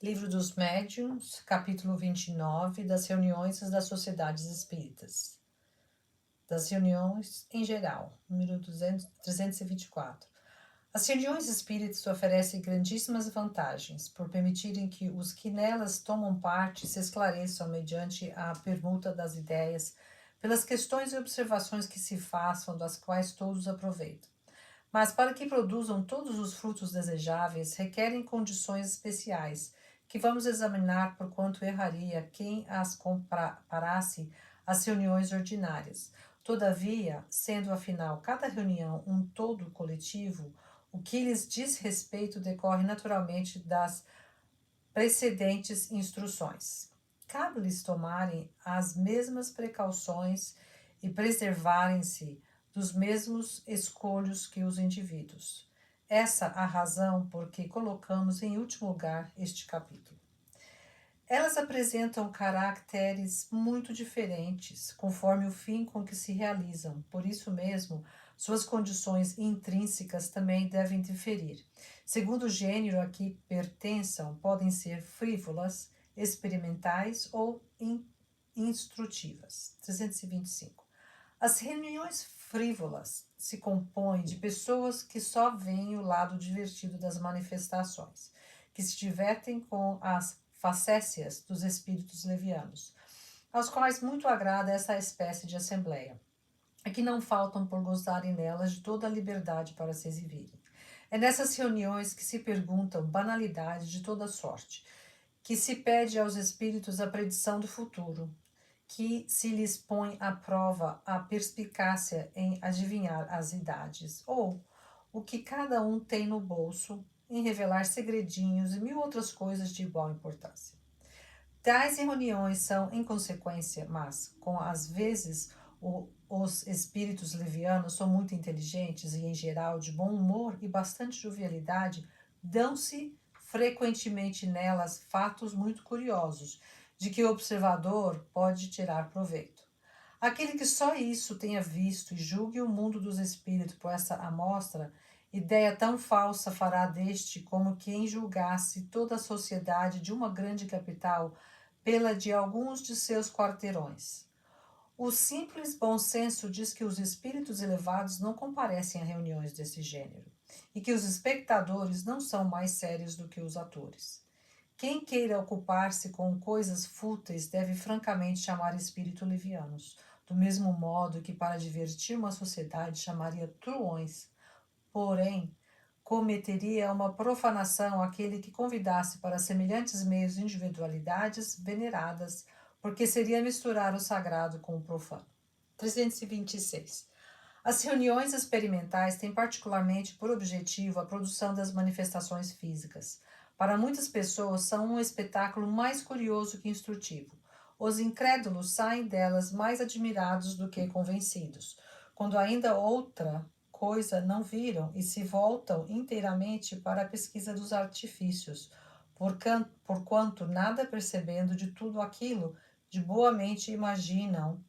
Livro dos Médiuns, capítulo 29, das reuniões das sociedades espíritas. Das reuniões em geral, número 324. As reuniões espíritas oferecem grandíssimas vantagens, por permitirem que os que nelas tomam parte se esclareçam mediante a permuta das ideias, pelas questões e observações que se façam, das quais todos aproveitam. Mas para que produzam todos os frutos desejáveis, requerem condições especiais, que vamos examinar por quanto erraria quem as comparasse às reuniões ordinárias. Todavia, sendo afinal cada reunião um todo coletivo, o que lhes diz respeito decorre naturalmente das precedentes instruções. Cabe-lhes tomarem as mesmas precauções e preservarem-se dos mesmos escolhos que os indivíduos. Essa a razão por que colocamos em último lugar este capítulo. Elas apresentam caracteres muito diferentes, conforme o fim com que se realizam. Por isso mesmo, suas condições intrínsecas também devem diferir. Segundo o gênero a que pertençam, podem ser frívolas, experimentais ou instrutivas. 325. As reuniões frívolas se compõem de pessoas que só veem o lado divertido das manifestações, que se divertem com as facécias dos espíritos levianos, aos quais muito agrada essa espécie de assembleia, e que não faltam por gozarem nelas de toda a liberdade para se exibirem. É nessas reuniões que se perguntam banalidades de toda sorte, que se pede aos espíritos a predição do futuro, que se lhes põe à prova a perspicácia em adivinhar as idades, ou o que cada um tem no bolso, em revelar segredinhos e mil outras coisas de igual importância. Tais reuniões são, em consequência, mas, com às vezes, os espíritos levianos são muito inteligentes e, em geral, de bom humor e bastante jovialidade, dão-se frequentemente nelas fatos muito curiosos, de que o observador pode tirar proveito. Aquele que só isso tenha visto e julgue o mundo dos espíritos por essa amostra, ideia tão falsa fará deste como quem julgasse toda a sociedade de uma grande capital pela de alguns de seus quarteirões. O simples bom senso diz que os espíritos elevados não comparecem a reuniões desse gênero, e que os espectadores não são mais sérios do que os atores. Quem queira ocupar-se com coisas fúteis deve francamente chamar espírito levianos, do mesmo modo que para divertir uma sociedade chamaria truões. Porém, cometeria uma profanação aquele que convidasse para semelhantes meios individualidades veneradas, porque seria misturar o sagrado com o profano. 326. As reuniões experimentais têm particularmente por objetivo a produção das manifestações físicas. Para muitas pessoas são um espetáculo mais curioso que instrutivo. Os incrédulos saem delas mais admirados do que convencidos, quando ainda outra coisa não viram e se voltam inteiramente para a pesquisa dos artifícios, porquanto nada percebendo de tudo aquilo, de boa mente imaginam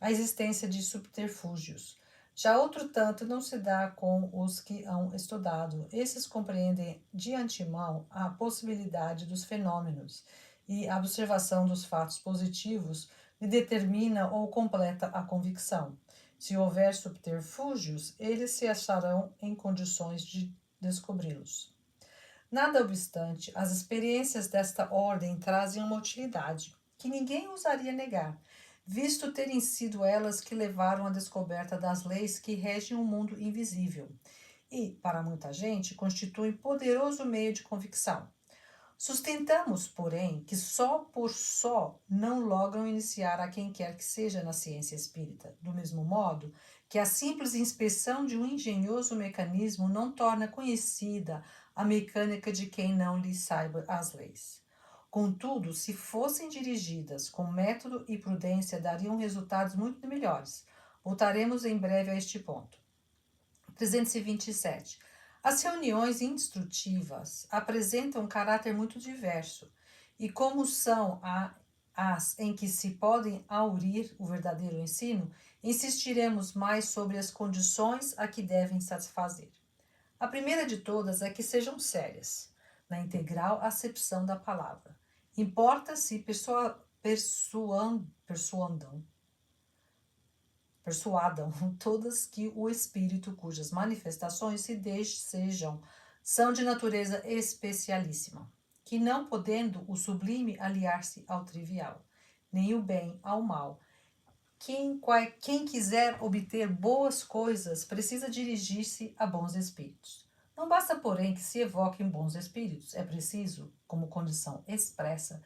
a existência de subterfúgios. Já outro tanto não se dá com os que hão estudado. Esses compreendem de antemão a possibilidade dos fenômenos e a observação dos fatos positivos lhe determina ou completa a convicção. Se houver subterfúgios, eles se acharão em condições de descobri-los. Nada obstante, as experiências desta ordem trazem uma utilidade, que ninguém ousaria negar, visto terem sido elas que levaram à descoberta das leis que regem o mundo invisível, e, para muita gente, constituem poderoso meio de convicção. Sustentamos, porém, que só por só não logram iniciar a quem quer que seja na ciência espírita, do mesmo modo que a simples inspeção de um engenhoso mecanismo não torna conhecida a mecânica de quem não lhe saiba as leis. Contudo, se fossem dirigidas com método e prudência, dariam resultados muito melhores. Voltaremos em breve a este ponto. 327. As reuniões instrutivas apresentam um caráter muito diverso, e como são as em que se podem aurir o verdadeiro ensino, insistiremos mais sobre as condições a que devem satisfazer. A primeira de todas é que sejam sérias. na integral acepção da palavra. Importa-se persuadam todas que o Espírito, cujas manifestações são de natureza especialíssima, que não podendo o sublime aliar-se ao trivial, nem o bem ao mal. Quem quiser obter boas coisas precisa dirigir-se a bons espíritos. Não basta, porém, que se evoquem bons espíritos. É preciso, como condição expressa,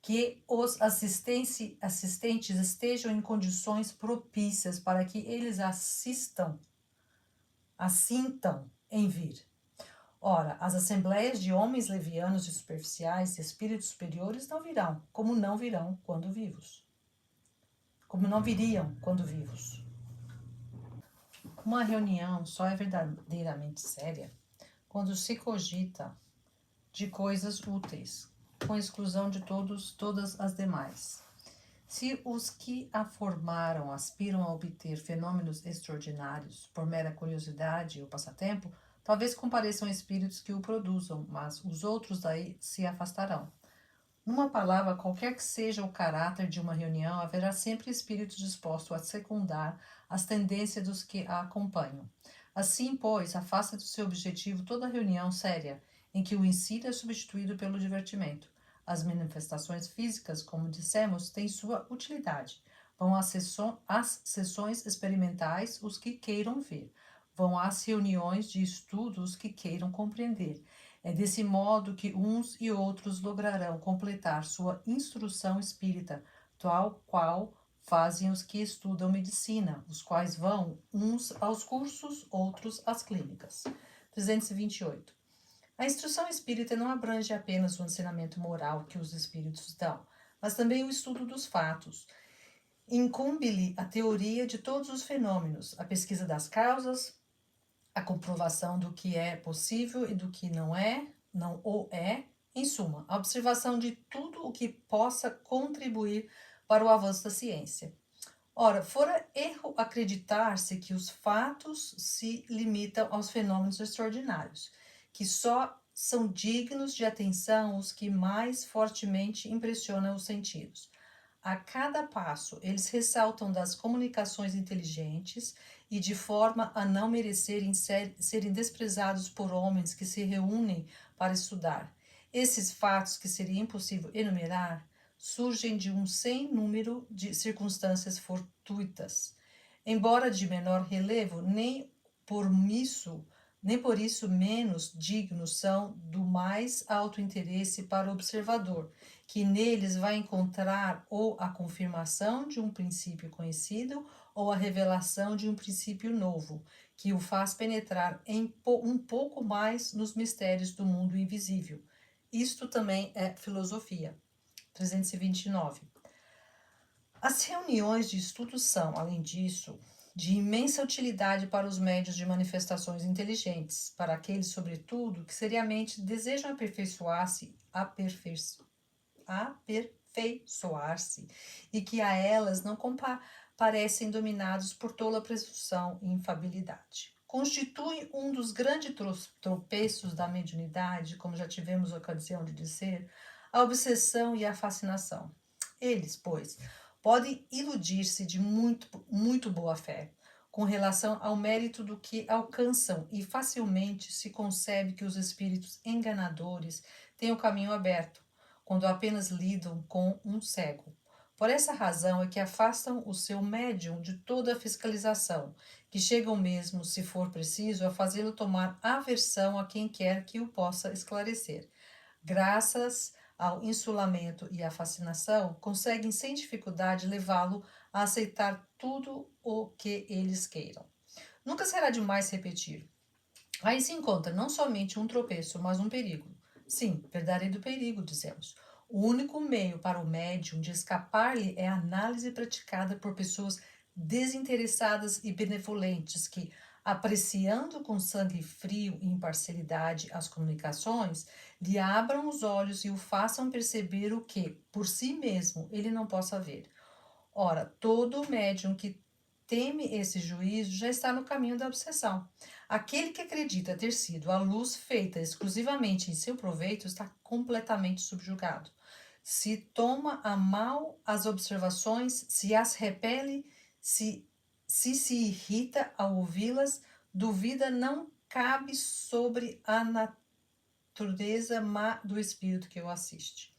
que os assistentes estejam em condições propícias para que eles assintam em vir. Ora, as assembleias de homens levianos e superficiais, espíritos superiores, não virão, como não viriam quando vivos. Uma reunião só é verdadeiramente séria quando se cogita de coisas úteis, com exclusão de todas as demais. Se os que a formaram aspiram a obter fenômenos extraordinários por mera curiosidade ou passatempo, talvez compareçam espíritos que o produzam, mas os outros daí se afastarão. Numa palavra, qualquer que seja o caráter de uma reunião, haverá sempre espírito disposto a secundar as tendências dos que a acompanham. Assim, pois, afasta do seu objetivo toda reunião séria, em que o ensino é substituído pelo divertimento. As manifestações físicas, como dissemos, têm sua utilidade. Vão às sessões experimentais os que queiram ver. Vão às reuniões de estudo os que queiram compreender. É desse modo que uns e outros lograrão completar sua instrução espírita, tal qual fazem os que estudam medicina, os quais vão uns aos cursos, outros às clínicas. 328. A instrução espírita não abrange apenas o ensinamento moral que os espíritos dão, mas também o estudo dos fatos. Incumbe-lhe a teoria de todos os fenômenos, a pesquisa das causas, a comprovação do que é possível e do que não o é, em suma, a observação de tudo o que possa contribuir para o avanço da ciência. Ora, fora erro acreditar-se que os fatos se limitam aos fenômenos extraordinários, que só são dignos de atenção os que mais fortemente impressionam os sentidos. A cada passo, eles ressaltam das comunicações inteligentes e de forma a não merecerem serem desprezados por homens que se reúnem para estudar. Esses fatos, que seria impossível enumerar, surgem de um sem número de circunstâncias fortuitas. Embora de menor relevo, nem por isso menos dignos são do mais alto interesse para o observador, que neles vai encontrar ou a confirmação de um princípio conhecido ou a revelação de um princípio novo, que o faz penetrar um pouco mais nos mistérios do mundo invisível. Isto também é filosofia. 329. As reuniões de estudo são, além disso, de imensa utilidade para os médios de manifestações inteligentes, para aqueles, sobretudo, que seriamente desejam aperfeiçoar-se e que a elas não parecem dominados por tola presunção e infabilidade. Constitui um dos grandes tropeços da mediunidade, como já tivemos ocasião de dizer, a obsessão e a fascinação. Eles, pois, podem iludir-se de muito boa fé com relação ao mérito do que alcançam e facilmente se concebe que os espíritos enganadores têm o caminho aberto, quando apenas lidam com um cego. Por essa razão é que afastam o seu médium de toda a fiscalização, que chegam mesmo, se for preciso, a fazê-lo tomar aversão a quem quer que o possa esclarecer. Graças ao insulamento e à fascinação, conseguem sem dificuldade levá-lo a aceitar tudo o que eles queiram. Nunca será demais repetir. Aí se encontra não somente um tropeço, mas um perigo. Sim, verdadeiro perigo, dizemos. O único meio para o médium de escapar-lhe é a análise praticada por pessoas desinteressadas e benevolentes que, apreciando com sangue frio e imparcialidade as comunicações, lhe abram os olhos e o façam perceber o que, por si mesmo, ele não possa ver. Ora, todo médium que teme esse juízo já está no caminho da obsessão. Aquele que acredita ter sido a luz feita exclusivamente em seu proveito está completamente subjugado. Se toma a mal as observações, se as repele, se irrita ao ouvi-las, duvida não cabe sobre a natureza má do espírito que o assiste.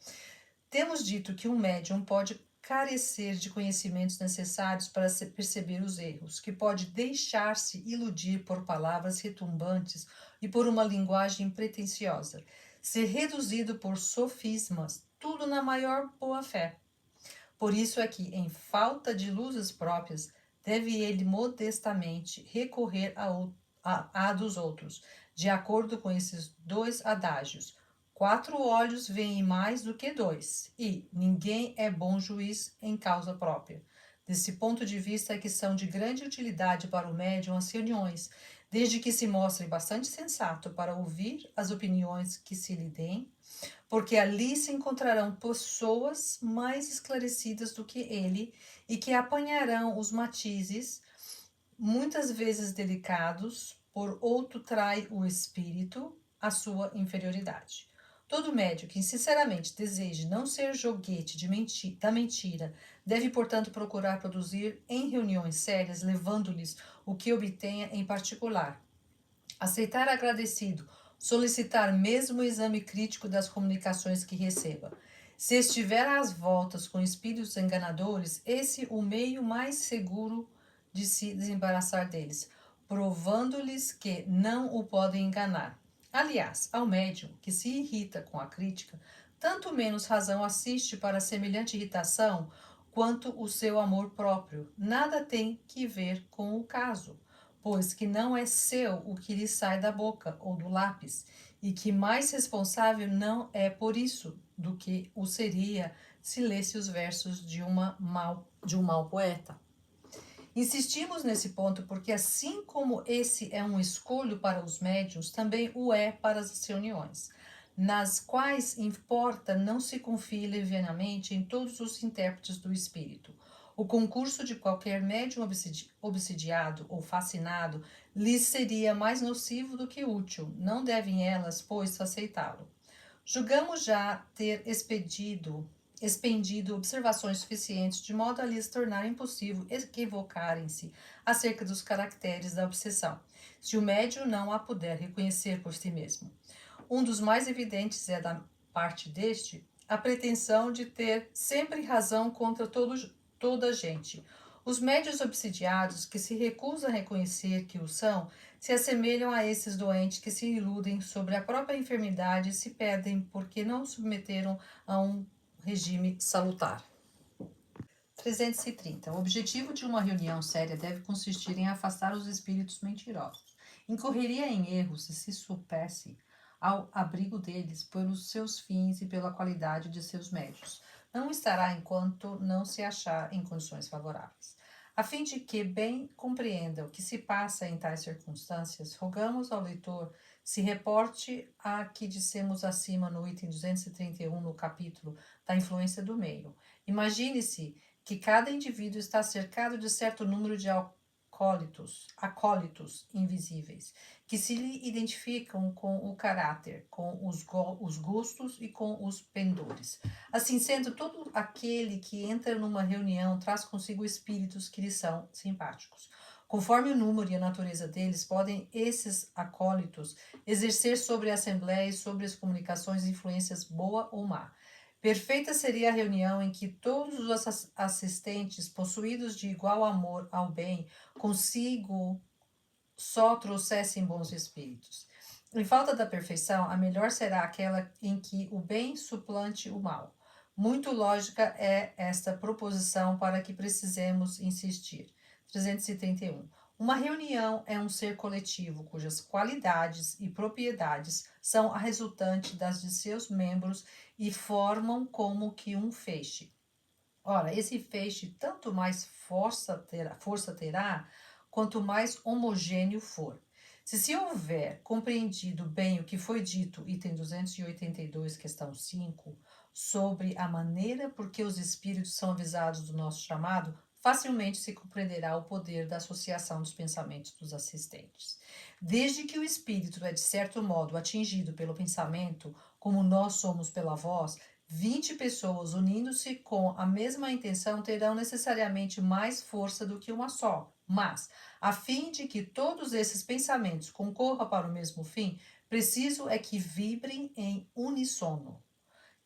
Temos dito que um médium pode carecer de conhecimentos necessários para perceber os erros, que pode deixar-se iludir por palavras retumbantes e por uma linguagem pretensiosa, ser reduzido por sofismas, tudo na maior boa-fé. Por isso é que, em falta de luzes próprias, deve ele modestamente recorrer a dos outros, de acordo com esses dois adágios. 4 olhos veem mais do que 2, e ninguém é bom juiz em causa própria. Desse ponto de vista é que são de grande utilidade para o médium as reuniões, desde que se mostre bastante sensato para ouvir as opiniões que se lhe deem, porque ali se encontrarão pessoas mais esclarecidas do que ele e que apanharão os matizes, muitas vezes delicados, por outro trai o espírito, a sua inferioridade. Todo médium que sinceramente deseje não ser joguete da mentira deve, portanto, procurar produzir em reuniões sérias, levando-lhes o que obtenha em particular. Aceitar agradecido, solicitar mesmo o exame crítico das comunicações que receba. Se estiver às voltas com espíritos enganadores, esse o meio mais seguro de se desembaraçar deles, provando-lhes que não o podem enganar. Aliás, ao médium que se irrita com a crítica, tanto menos razão assiste para semelhante irritação quanto o seu amor próprio. Nada tem que ver com o caso, pois que não é seu o que lhe sai da boca ou do lápis, e que mais responsável não é por isso do que o seria se lesse os versos de um mau poeta. Insistimos nesse ponto porque, assim como esse é um escolho para os médiuns, também o é para as reuniões, nas quais importa não se confie levianamente em todos os intérpretes do espírito. O concurso de qualquer médium obsidiado ou fascinado lhes seria mais nocivo do que útil. Não devem elas, pois, aceitá-lo. Julgamos já ter expendido observações suficientes de modo a lhes tornar impossível equivocarem-se acerca dos caracteres da obsessão, se o médium não a puder reconhecer por si mesmo. Um dos mais evidentes é, da parte deste, a pretensão de ter sempre razão contra toda a gente. Os médios obsidiados, que se recusam a reconhecer que o são, se assemelham a esses doentes que se iludem sobre a própria enfermidade e se perdem porque não submeteram a um regime salutar. 330. O objetivo de uma reunião séria deve consistir em afastar os espíritos mentirosos. Incorreria em erro se soubesse ao abrigo deles pelos seus fins e pela qualidade de seus médios. Não estará enquanto não se achar em condições favoráveis. A fim de que bem compreenda o que se passa em tais circunstâncias, rogamos ao leitor se reporte a que dissemos acima no item 231, no capítulo da influência do meio. Imagine-se que cada indivíduo está cercado de certo número de acólitos invisíveis, que se lhe identificam com o caráter, com os gostos e com os pendores. Assim sendo, todo aquele que entra numa reunião traz consigo espíritos que lhe são simpáticos. Conforme o número e a natureza deles, podem esses acólitos exercer sobre a Assembleia e sobre as comunicações influências boa ou má. Perfeita seria a reunião em que todos os assistentes, possuídos de igual amor ao bem, consigo só trouxessem bons espíritos. Em falta da perfeição, a melhor será aquela em que o bem suplante o mal. Muito lógica é esta proposição para que precisemos insistir. 331. Uma reunião é um ser coletivo cujas qualidades e propriedades são a resultante das de seus membros e formam como que um feixe. Ora, esse feixe tanto mais força terá, quanto mais homogêneo for. Se houver compreendido bem o que foi dito, item 282, questão 5, sobre a maneira por que os espíritos são avisados do nosso chamado, facilmente se compreenderá o poder da associação dos pensamentos dos assistentes. Desde que o espírito é de certo modo atingido pelo pensamento, como nós somos pela voz, 20 pessoas unindo-se com a mesma intenção terão necessariamente mais força do que uma só. Mas, a fim de que todos esses pensamentos concorram para o mesmo fim, preciso é que vibrem em uníssono,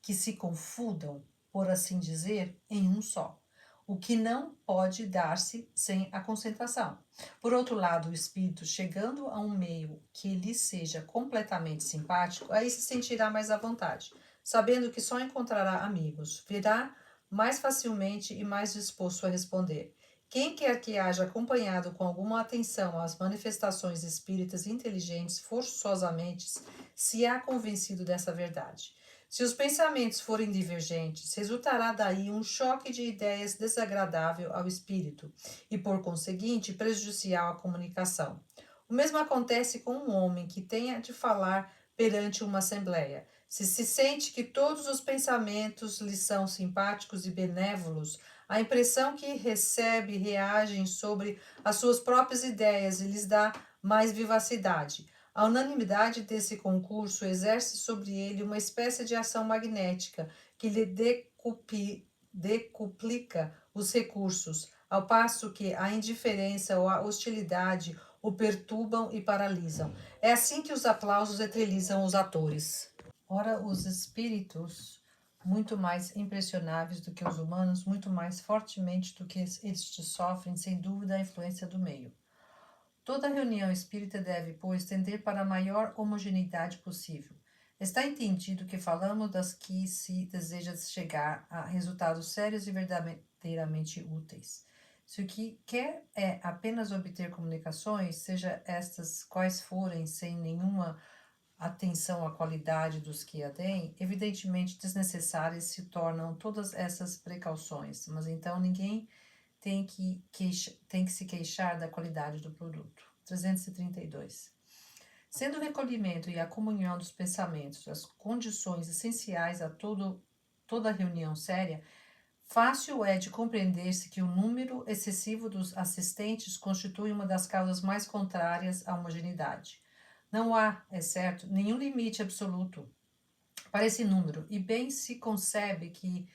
que se confundam, por assim dizer, em um só, o que não pode dar-se sem a concentração. Por outro lado, o espírito, chegando a um meio que lhe seja completamente simpático, aí se sentirá mais à vontade, sabendo que só encontrará amigos, virá mais facilmente e mais disposto a responder. Quem quer que haja acompanhado com alguma atenção as manifestações espíritas inteligentes, forçosamente se há convencido dessa verdade. Se os pensamentos forem divergentes, resultará daí um choque de ideias desagradável ao espírito e, por conseguinte, prejudicial à comunicação. O mesmo acontece com um homem que tenha de falar perante uma assembleia. Se sente que todos os pensamentos lhe são simpáticos e benévolos, a impressão que recebe reagem sobre as suas próprias ideias e lhes dá mais vivacidade. A unanimidade desse concurso exerce sobre ele uma espécie de ação magnética que lhe decuplica os recursos, ao passo que a indiferença ou a hostilidade o perturbam e paralisam. É assim que os aplausos eternizam os atores. Ora, os espíritos, muito mais impressionáveis do que os humanos, muito mais fortemente do que estes sofrem, sem dúvida, a influência do meio. Toda reunião espírita deve, pois, tender para a maior homogeneidade possível. Está entendido que falamos das que se deseja chegar a resultados sérios e verdadeiramente úteis. Se o que quer é apenas obter comunicações, seja estas quais forem, sem nenhuma atenção à qualidade dos que a têm, evidentemente desnecessárias se tornam todas essas precauções, mas então ninguém tem que se queixar da qualidade do produto. 332. Sendo o recolhimento e a comunhão dos pensamentos as condições essenciais a toda reunião séria, fácil é de compreender-se que o número excessivo dos assistentes constitui uma das causas mais contrárias à homogeneidade. Não há, é certo, nenhum limite absoluto para esse número, e bem se concebe que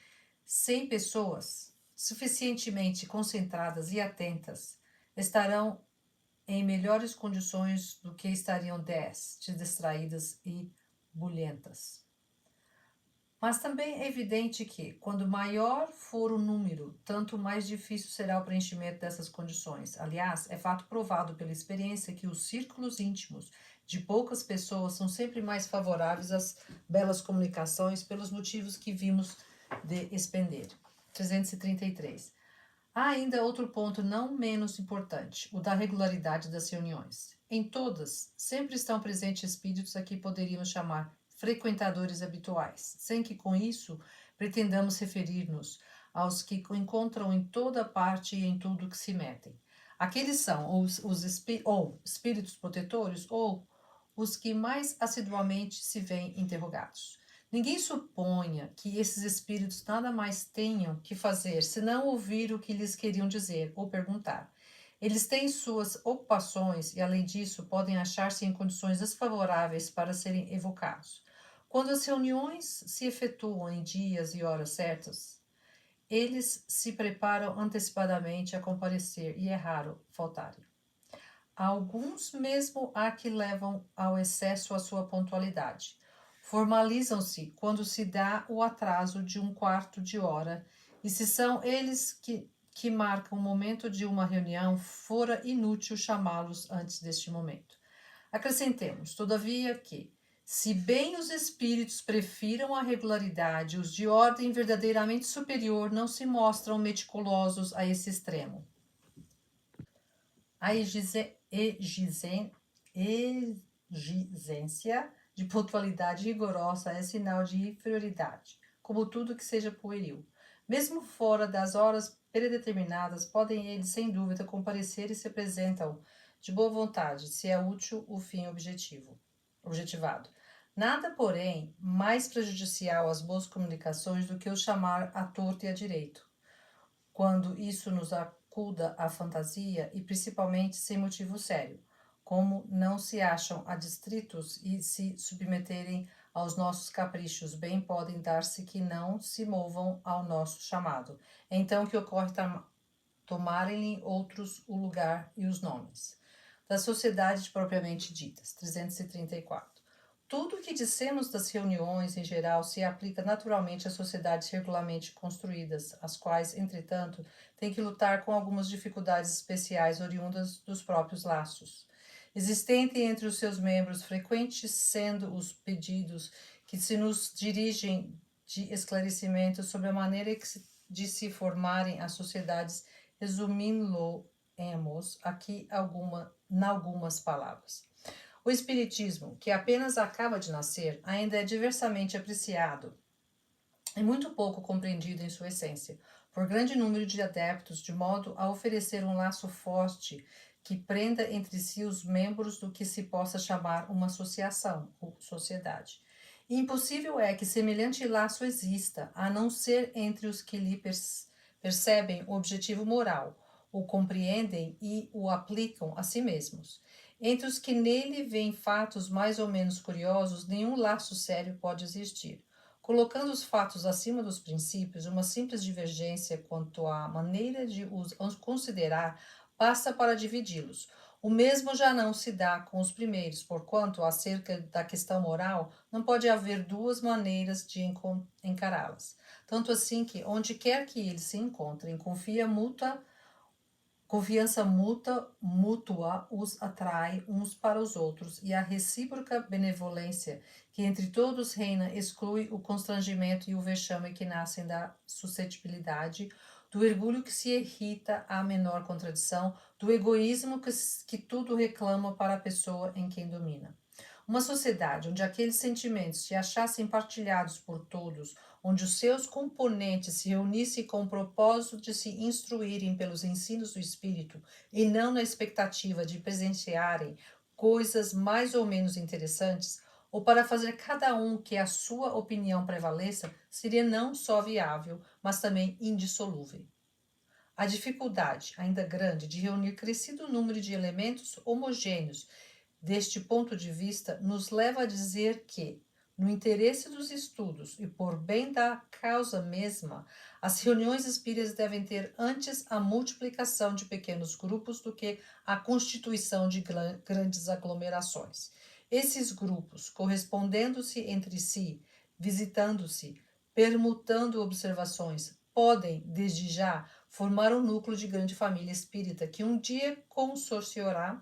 100 pessoas suficientemente concentradas e atentas estarão em melhores condições do que estariam 10 distraídas e bulhentas. Mas também é evidente que, quando maior for o número, tanto mais difícil será o preenchimento dessas condições. Aliás, é fato provado pela experiência que os círculos íntimos de poucas pessoas são sempre mais favoráveis às belas comunicações pelos motivos que vimos de expender. 333. Há ainda outro ponto não menos importante, o da regularidade das reuniões. Em todas, sempre estão presentes espíritos a que poderíamos chamar frequentadores habituais, sem que com isso pretendamos referir-nos aos que encontram em toda parte e em tudo que se metem. Aqueles são ou espíritos protetores ou os que mais assiduamente se veem interrogados. Ninguém suponha que esses espíritos nada mais tenham que fazer senão ouvir o que lhes queriam dizer ou perguntar. Eles têm suas ocupações e, além disso, podem achar-se em condições desfavoráveis para serem evocados. Quando as reuniões se efetuam em dias e horas certas, eles se preparam antecipadamente a comparecer e é raro faltarem. Alguns mesmo há que levam ao excesso a sua pontualidade. Formalizam-se quando se dá o atraso de um quarto de hora, e se são eles que marcam o momento de uma reunião, fora inútil chamá-los antes deste momento. Acrescentemos, todavia, que, se bem os espíritos prefiram a regularidade, os de ordem verdadeiramente superior não se mostram meticulosos a esse extremo. A exigência de pontualidade rigorosa é sinal de inferioridade, como tudo que seja pueril. Mesmo fora das horas predeterminadas, podem eles, sem dúvida, comparecer e se apresentam de boa vontade, se é útil o fim objetivado. Nada, porém, mais prejudicial às boas comunicações do que o chamar à torto e à direito. quando isso nos acuda à fantasia e principalmente sem motivo sério, como não se acham adstritos e se submeterem aos nossos caprichos, bem podem dar-se que não se movam ao nosso chamado. É então que ocorre tomarem-lhe outros o lugar e os nomes. Das sociedades propriamente ditas, 334. Tudo o que dissemos das reuniões, em geral, se aplica naturalmente às sociedades regularmente construídas, as quais, entretanto, têm que lutar com algumas dificuldades especiais oriundas dos próprios laços existente entre os seus membros, frequentes sendo os pedidos que se nos dirigem de esclarecimento sobre a maneira de se formarem as sociedades, resumindo-emos aqui algumas palavras. O Espiritismo, que apenas acaba de nascer, ainda é diversamente apreciado e muito pouco compreendido em sua essência, por grande número de adeptos, de modo a oferecer um laço forte que prenda entre si os membros do que se possa chamar uma associação ou sociedade. E impossível é que semelhante laço exista, a não ser entre os que lhe percebem o objetivo moral, o compreendem e o aplicam a si mesmos. Entre os que nele veem fatos mais ou menos curiosos, nenhum laço sério pode existir. Colocando os fatos acima dos princípios, uma simples divergência quanto à maneira de os considerar basta para dividi-los. O mesmo já não se dá com os primeiros, porquanto, acerca da questão moral, não pode haver duas maneiras de encará-las. Tanto assim que, onde quer que eles se encontrem, confiança mútua os atrai uns para os outros, e a recíproca benevolência que entre todos reina exclui o constrangimento e o vexame que nascem da suscetibilidade, do orgulho que se irrita à menor contradição, do egoísmo que tudo reclama para a pessoa em quem domina. Uma sociedade onde aqueles sentimentos se achassem partilhados por todos, onde os seus componentes se reunissem com o propósito de se instruírem pelos ensinos do Espírito e não na expectativa de presenciarem coisas mais ou menos interessantes, ou para fazer cada um que a sua opinião prevaleça, seria não só viável, mas também indissolúvel. A dificuldade, ainda grande, de reunir crescido número de elementos homogêneos deste ponto de vista, nos leva a dizer que, no interesse dos estudos e por bem da causa mesma, as reuniões espíritas devem ter antes a multiplicação de pequenos grupos do que a constituição de grandes aglomerações. Esses grupos, correspondendo-se entre si, visitando-se, permutando observações, podem, desde já, formar um núcleo de grande família espírita que um dia consorciará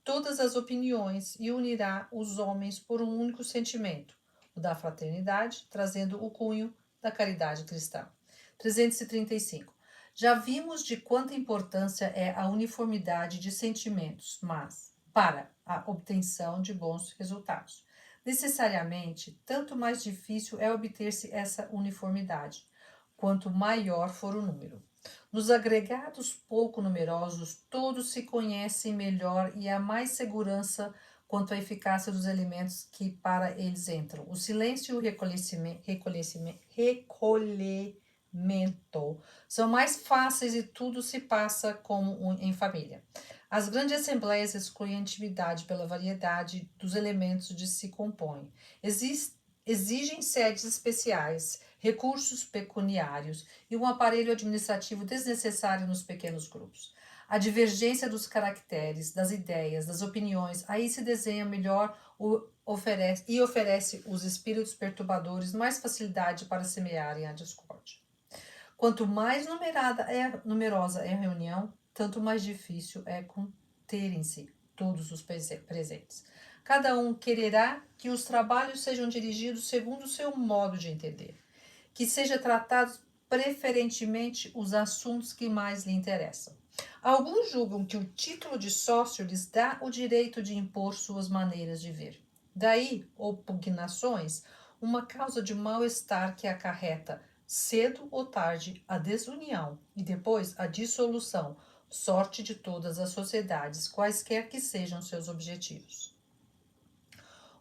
todas as opiniões e unirá os homens por um único sentimento, o da fraternidade, trazendo o cunho da caridade cristã. 335. Já vimos de quanta importância é a uniformidade de sentimentos, mas para a obtenção de bons resultados. Necessariamente, tanto mais difícil é obter-se essa uniformidade, quanto maior for o número. Nos agregados pouco numerosos, todos se conhecem melhor e há mais segurança quanto à eficácia dos elementos que para eles entram. O silêncio e o recolhimento são mais fáceis e tudo se passa como em família. As grandes assembleias excluem a intimidade pela variedade dos elementos de se compõem. Exigem sedes especiais, recursos pecuniários e um aparelho administrativo desnecessário nos pequenos grupos. A divergência dos caracteres, das ideias, das opiniões, aí se desenha melhor oferece os espíritos perturbadores mais facilidade para semearem a discórdia. Quanto mais numerosa é a reunião, tanto mais difícil é conterem-se todos os presentes. Cada um quererá que os trabalhos sejam dirigidos segundo o seu modo de entender, que seja tratados preferentemente os assuntos que mais lhe interessam. Alguns julgam que o título de sócio lhes dá o direito de impor suas maneiras de ver. Daí, opugnações, uma causa de mal-estar que acarreta, cedo ou tarde, a desunião e depois a dissolução, sorte de todas as sociedades, quaisquer que sejam seus objetivos.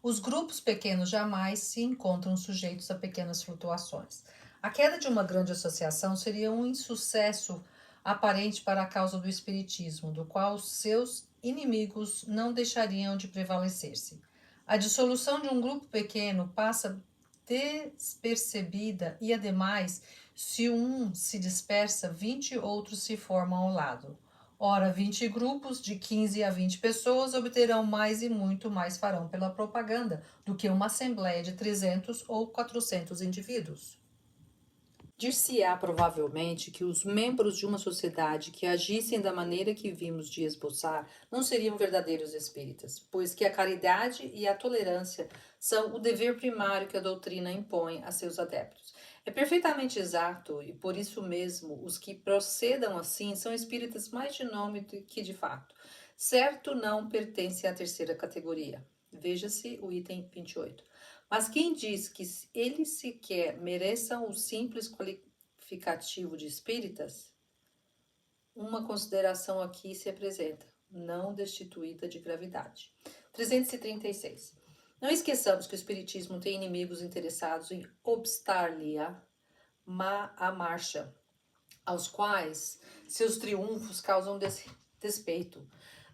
Os grupos pequenos jamais se encontram sujeitos a pequenas flutuações. A queda de uma grande associação seria um insucesso aparente para a causa do espiritismo, do qual seus inimigos não deixariam de prevalecer-se. A dissolução de um grupo pequeno passa despercebida e, ademais, se um se dispersa, 20 outros se formam ao lado. Ora, 20 grupos de 15 a 20 pessoas obterão mais e muito mais farão pela propaganda do que uma assembleia de 300 ou 400 indivíduos. Dir-se-á provavelmente que os membros de uma sociedade que agissem da maneira que vimos de esboçar não seriam verdadeiros espíritas, pois que a caridade e a tolerância são o dever primário que a doutrina impõe a seus adeptos. É perfeitamente exato e por isso mesmo os que procedam assim são espíritas mais de nome do que de fato. Certo, não pertencem à terceira categoria. Veja-se o item 28. Mas quem diz que eles sequer mereçam o simples qualificativo de espíritas? Uma consideração aqui se apresenta, não destituída de gravidade. 336. Não esqueçamos que o espiritismo tem inimigos interessados em obstar-lhe a marcha, aos quais seus triunfos causam despeito.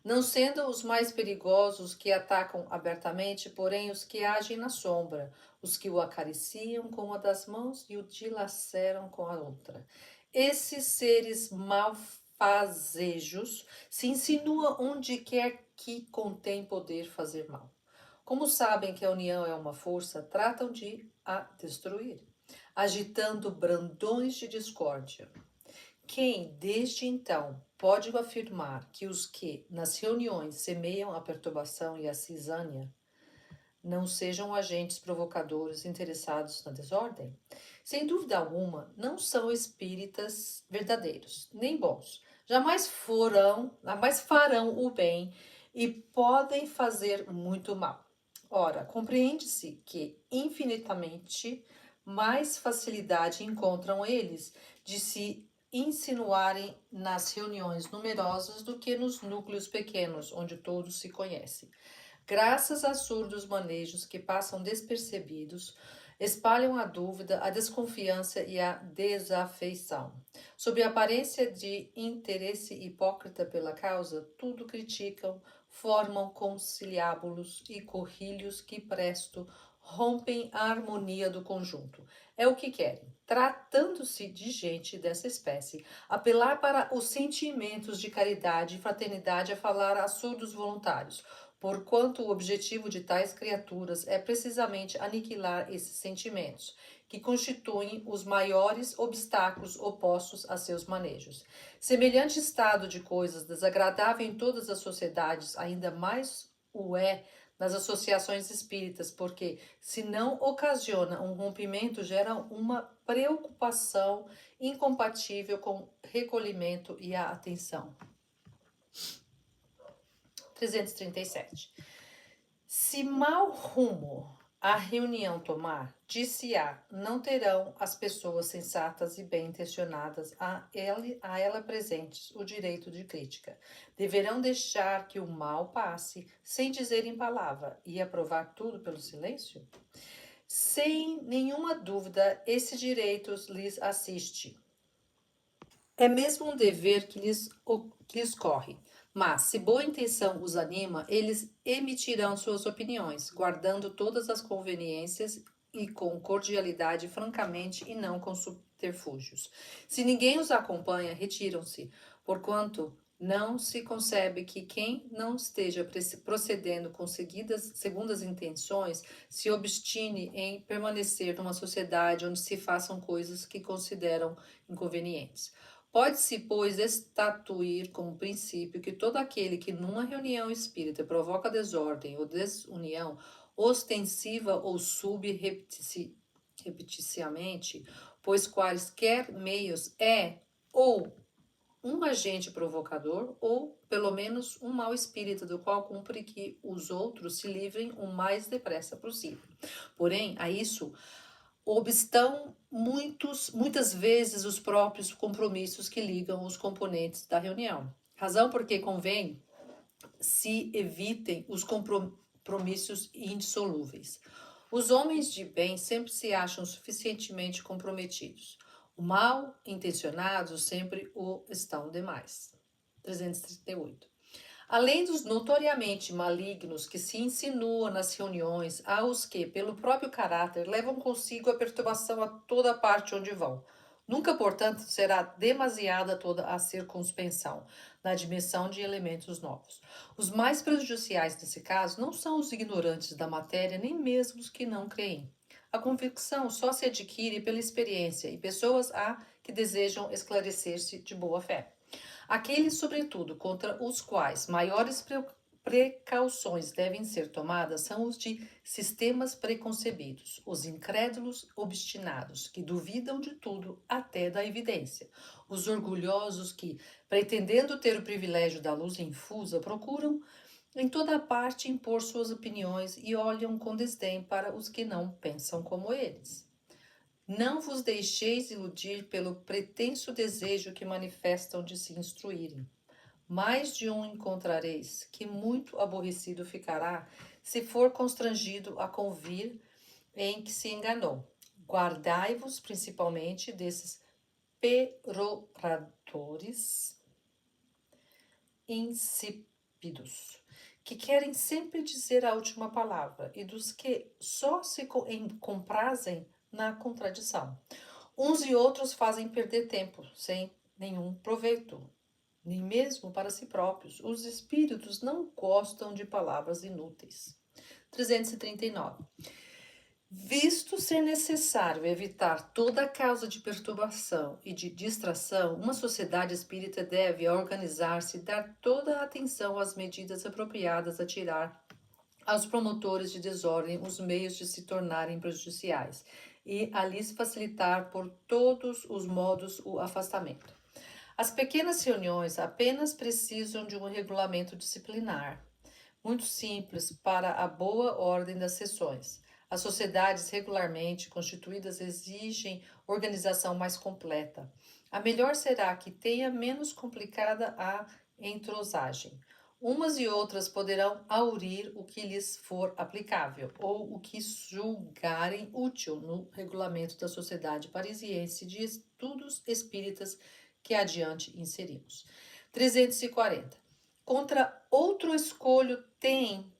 Não sendo os mais perigosos que atacam abertamente, porém os que agem na sombra, os que o acariciam com uma das mãos e o dilaceram com a outra. Esses seres malfazejos se insinuam onde quer que contém poder fazer mal. Como sabem que a união é uma força, tratam de a destruir, agitando brandões de discórdia. Quem, desde então, pode afirmar que os que, nas reuniões, semeiam a perturbação e a cisânia, não sejam agentes provocadores interessados na desordem? Sem dúvida alguma, não são espíritas verdadeiros, nem bons. Jamais farão o bem e podem fazer muito mal. Ora, compreende-se que infinitamente mais facilidade encontram eles de se insinuarem nas reuniões numerosas do que nos núcleos pequenos, onde todos se conhecem. Graças a surdos manejos que passam despercebidos, espalham a dúvida, a desconfiança e a desafeição. Sob a aparência de interesse hipócrita pela causa, tudo criticam, formam conciliábulos e corrilhos que presto rompem a harmonia do conjunto. É o que querem. Tratando-se de gente dessa espécie, apelar para os sentimentos de caridade e fraternidade a falar a surdos voluntários, porquanto o objetivo de tais criaturas é precisamente aniquilar esses sentimentos, que constituem os maiores obstáculos opostos a seus manejos. Semelhante estado de coisas desagradável em todas as sociedades, ainda mais o é nas associações espíritas, porque se não ocasiona um rompimento, gera uma preocupação incompatível com recolhimento e a atenção. 337. Se mau rumo a reunião tomar, dir-se-á, não terão as pessoas sensatas e bem intencionadas a ela presentes o direito de crítica. Deverão deixar que o mal passe, sem dizerem palavra, e aprovar tudo pelo silêncio? Sem nenhuma dúvida, esse direito lhes assiste. É mesmo um dever que lhes corre. Mas, se boa intenção os anima, eles emitirão suas opiniões, guardando todas as conveniências e com cordialidade, francamente, e não com subterfúgios. Se ninguém os acompanha, retiram-se, porquanto não se concebe que quem não esteja procedendo com segundas intenções se obstine em permanecer numa sociedade onde se façam coisas que consideram inconvenientes. Pode-se, pois, estatuir como princípio que todo aquele que numa reunião espírita provoca desordem ou desunião, ostensiva ou subrepticiamente, pois quaisquer meios é ou um agente provocador ou, pelo menos, um mau espírito do qual cumpre que os outros se livrem o mais depressa possível. Porém, a isso obstam muitas vezes os próprios compromissos que ligam os componentes da reunião. Razão porque convém se evitem os compromissos indissolúveis. Os homens de bem sempre se acham suficientemente comprometidos. O mal intencionados sempre o estão demais. 338. Além dos notoriamente malignos que se insinuam nas reuniões, há os que, pelo próprio caráter, levam consigo a perturbação a toda parte onde vão. Nunca, portanto, será demasiada toda a circunspensão na admissão de elementos novos. Os mais prejudiciais nesse caso não são os ignorantes da matéria, nem mesmo os que não creem. A convicção só se adquire pela experiência e pessoas há que desejam esclarecer-se de boa fé. Aqueles, sobretudo, contra os quais maiores precauções devem ser tomadas são os de sistemas preconcebidos, os incrédulos obstinados, que duvidam de tudo até da evidência, os orgulhosos que, pretendendo ter o privilégio da luz infusa, procuram em toda a parte impor suas opiniões e olham com desdém para os que não pensam como eles. Não vos deixeis iludir pelo pretenso desejo que manifestam de se instruírem. Mais de um encontrareis, que muito aborrecido ficará, se for constrangido a convir em que se enganou. Guardai-vos principalmente desses peroradores insípidos, que querem sempre dizer a última palavra, e dos que só se comprazem na contradição. Uns e outros fazem perder tempo, sem nenhum proveito, nem mesmo para si próprios. Os espíritos não gostam de palavras inúteis. 339. Visto ser necessário evitar toda causa de perturbação e de distração, uma sociedade espírita deve organizar-se e dar toda a atenção às medidas apropriadas a tirar aos promotores de desordem os meios de se tornarem prejudiciais e a lhes facilitar por todos os modos o afastamento. As pequenas reuniões apenas precisam de um regulamento disciplinar, muito simples para a boa ordem das sessões. As sociedades regularmente constituídas exigem organização mais completa. A melhor será que tenha menos complicada a entrosagem. Umas e outras poderão aurir o que lhes for aplicável, ou o que julgarem útil no regulamento da Sociedade Parisiense de Estudos Espíritas que adiante inserimos. 340. Contra outro escolho tem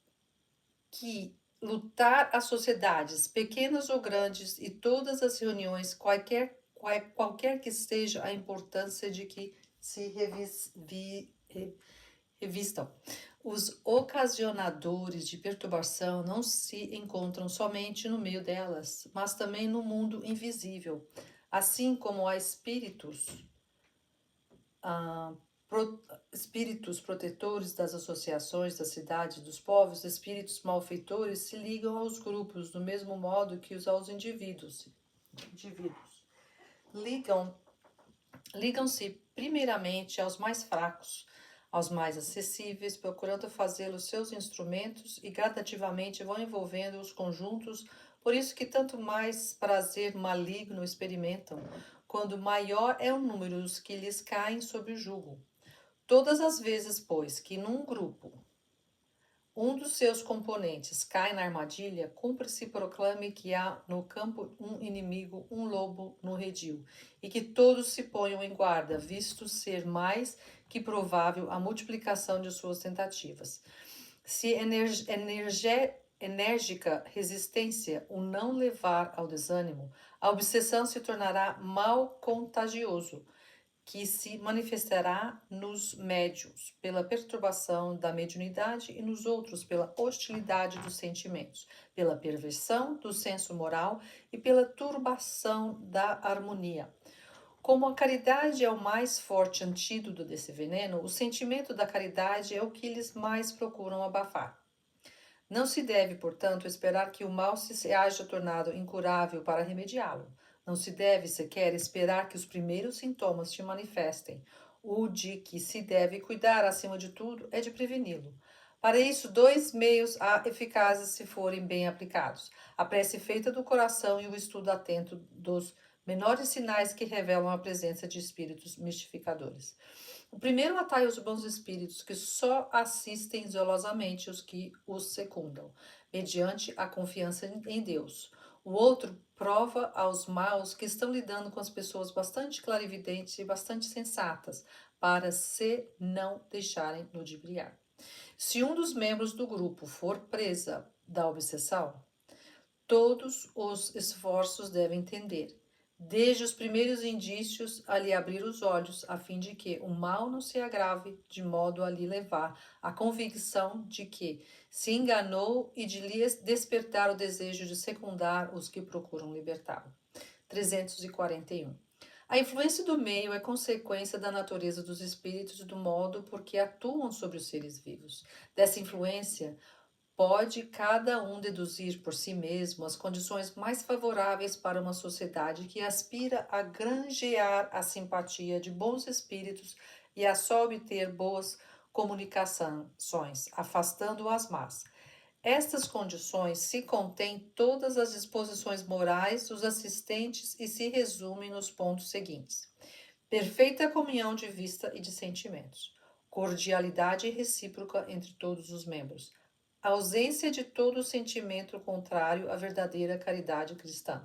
que lutar as sociedades, pequenas ou grandes, e todas as reuniões, qualquer que seja a importância de que se revistam. Os ocasionadores de perturbação não se encontram somente no meio delas, mas também no mundo invisível, assim como há espíritos protetores das associações das cidades dos povos, espíritos malfeitores se ligam aos grupos do mesmo modo que aos indivíduos. Ligam-se primeiramente aos mais fracos, aos mais acessíveis, procurando fazê-los seus instrumentos e gradativamente vão envolvendo os conjuntos, por isso que tanto mais prazer maligno experimentam, quando maior é o número dos que lhes caem sob o jugo. Todas as vezes, pois, que num grupo um dos seus componentes cai na armadilha, cumpre-se proclame que há no campo um inimigo, um lobo no redil, e que todos se ponham em guarda, visto ser mais que provável a multiplicação de suas tentativas. Se enérgica resistência o não levar ao desânimo, a obsessão se tornará mal contagioso, que se manifestará nos médiuns pela perturbação da mediunidade e nos outros pela hostilidade dos sentimentos, pela perversão do senso moral e pela turbação da harmonia. Como a caridade é o mais forte antídoto desse veneno, o sentimento da caridade é o que eles mais procuram abafar. Não se deve, portanto, esperar que o mal se haja tornado incurável para remediá-lo. Não se deve sequer esperar que os primeiros sintomas se manifestem. O de que se deve cuidar, acima de tudo, é de preveni-lo. Para isso, dois meios há eficazes se forem bem aplicados: a prece feita do coração e o estudo atento dos menores sinais que revelam a presença de espíritos mistificadores. O primeiro atrai os bons espíritos, que só assistem zelosamente os que os secundam. mediante a confiança em Deus. O outro prova aos maus que estão lidando com as pessoas bastante clarividentes e bastante sensatas, para se não deixarem ludibriar. Se um dos membros do grupo for presa da obsessão, todos os esforços devem tender, desde os primeiros indícios, a lhe abrir os olhos, a fim de que o mal não se agrave, de modo a lhe levar à convicção de que se enganou e de lhe despertar o desejo de secundar os que procuram libertá-lo. 341. A influência do meio é consequência da natureza dos espíritos e do modo por que atuam sobre os seres vivos. Dessa influência, pode cada um deduzir por si mesmo as condições mais favoráveis para uma sociedade que aspira a granjear a simpatia de bons espíritos e a só obter boas comunicações, afastando as más. Estas condições se contêm todas as disposições morais dos assistentes e se resumem nos pontos seguintes: perfeita comunhão de vista e de sentimentos, cordialidade recíproca entre todos os membros, ausência de todo sentimento contrário à verdadeira caridade cristã.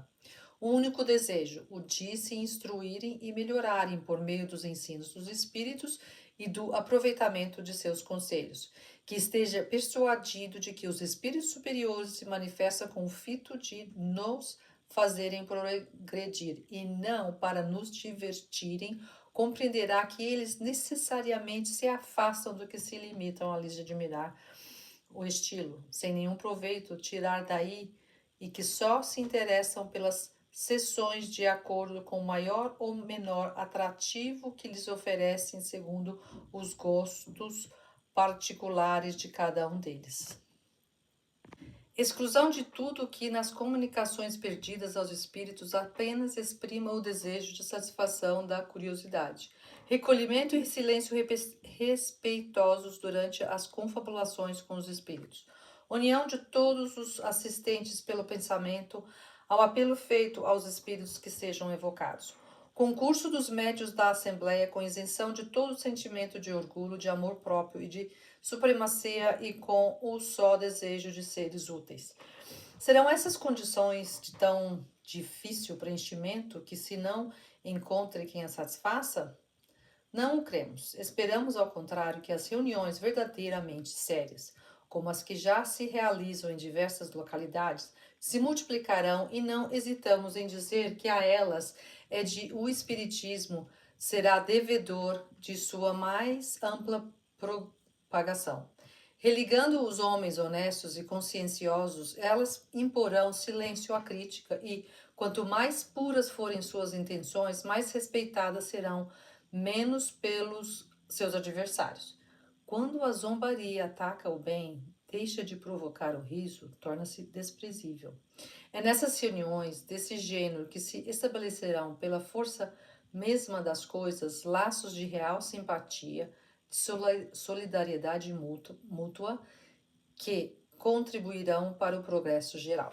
O único desejo, o de se instruírem e melhorarem por meio dos ensinos dos espíritos e do aproveitamento de seus conselhos, que esteja persuadido de que os espíritos superiores se manifestam com o fito de nos fazerem progredir e não para nos divertirem, compreenderá que eles necessariamente se afastam do que se limitam a lhes admirar o estilo, sem nenhum proveito tirar daí, e que só se interessam pelas sessões de acordo com o maior ou menor atrativo que lhes oferecem segundo os gostos particulares de cada um deles. Exclusão de tudo que nas comunicações perdidas aos espíritos apenas exprima o desejo de satisfação da curiosidade. Recolhimento e silêncio respeitosos durante as confabulações com os espíritos. União de todos os assistentes pelo pensamento ao apelo feito aos espíritos que sejam evocados. Concurso dos médios da Assembleia com isenção de todo sentimento de orgulho, de amor próprio e de supremacia e com o só desejo de seres úteis. Serão essas condições de tão difícil preenchimento que se não encontre quem as satisfaça? Não o cremos. Esperamos, ao contrário, que as reuniões verdadeiramente sérias, como as que já se realizam em diversas localidades, se multiplicarão e não hesitamos em dizer que a elas é de o Espiritismo será devedor de sua mais ampla propagação. Religando os homens honestos e conscienciosos, elas imporão silêncio à crítica e, quanto mais puras forem suas intenções, mais respeitadas serão, menos pelos seus adversários. Quando a zombaria ataca o bem, deixa de provocar o riso, torna-se desprezível. É nessas reuniões desse gênero que se estabelecerão, pela força mesma das coisas, laços de real simpatia, de solidariedade mútua, que contribuirão para o progresso geral.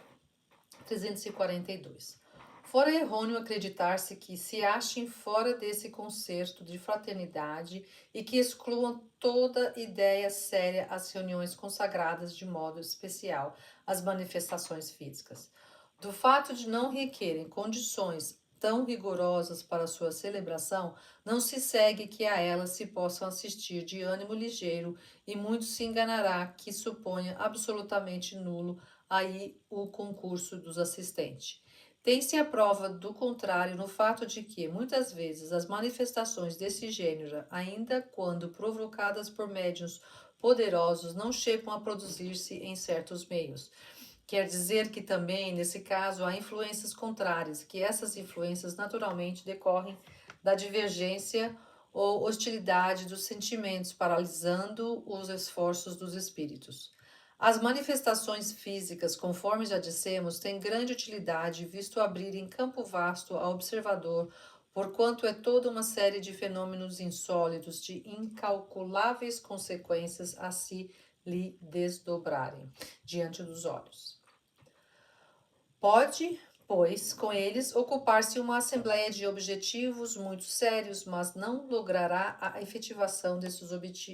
342. Fora errôneo acreditar-se que se achem fora desse concerto de fraternidade e que excluam toda ideia séria as reuniões consagradas de modo especial às manifestações físicas. Do fato de não requerem condições tão rigorosas para sua celebração, não se segue que a elas se possam assistir de ânimo ligeiro, e muito se enganará que suponha absolutamente nulo aí o concurso dos assistentes. Tem-se a prova do contrário no fato de que, muitas vezes, as manifestações desse gênero, ainda quando provocadas por médiuns poderosos, não chegam a produzir-se em certos meios. Quer dizer que também, nesse caso, há influências contrárias, que essas influências naturalmente decorrem da divergência ou hostilidade dos sentimentos, paralisando os esforços dos espíritos. As manifestações físicas, conforme já dissemos, têm grande utilidade, visto abrir em campo vasto ao observador, porquanto é toda uma série de fenômenos insólitos, de incalculáveis consequências a se lhe desdobrarem diante dos olhos. Pode, pois, com eles, ocupar-se uma assembleia de objetivos muito sérios, mas não logrará a efetivação desses